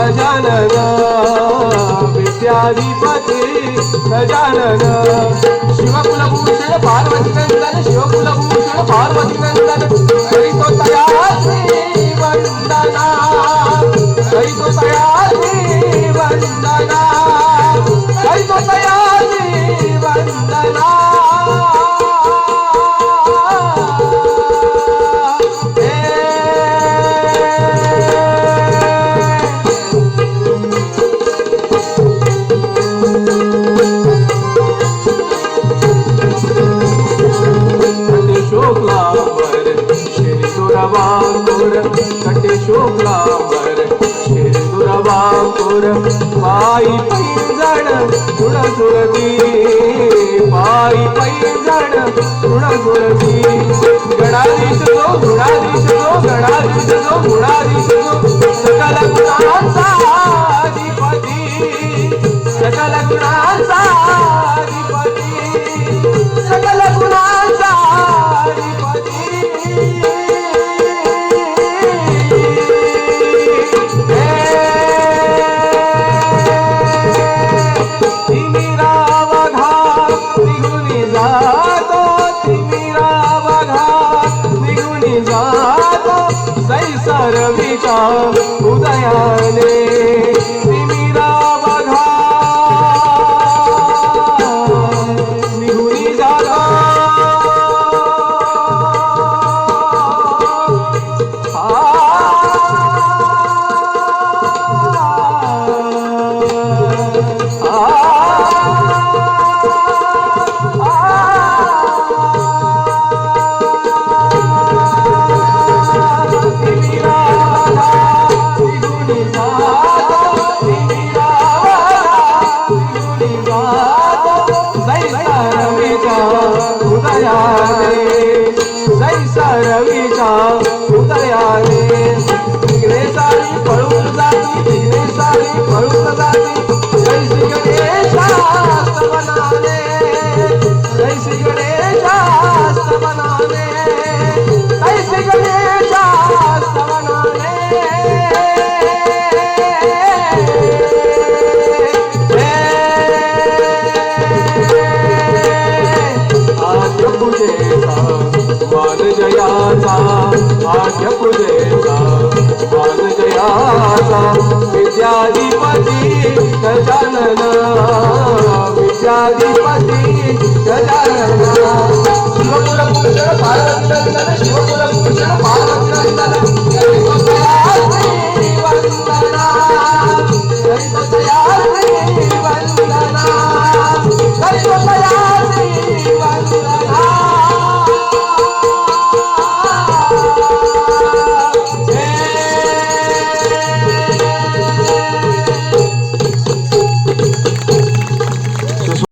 गजानन विद्याधिपती गजानन शिवकुलभूषण पार्वती नंदन शिवकुलभूषण पार्वती नंदन करीतो तयासी वंदना करीतो तयासी वंदना करीतो तयासी वंदना कटे शोभलावर शिरदुरवाकुर पायी पैंजण गुणगुरती पायी पैंजण गुणगुरती गणाधीश जो गुणाधीश जो गणाधीश जो गुणाधीश जो सकल गुणांचा अधिपती सकल गुणांचा अधिपती सकल गुणांचा अधिपती रवीचा उदयाने तिमिरा बघा निघुनी जागा रवीचा उदयाने तिकडे सारी पळून जाती तिकडे सारी पळून जाती जय श्री गणेशास्त बनाने जय श्री गणेशास्त बनाने जय श्री गणेशास्त बनाने आद्य पूजेचा मान जयाचा आद्य पूजेचा मान जयाचा विद्याधिपती गजानन विद्याधिपती गजानन शिवकुलभूषण पार्वती नंदन शिवकुलभूषण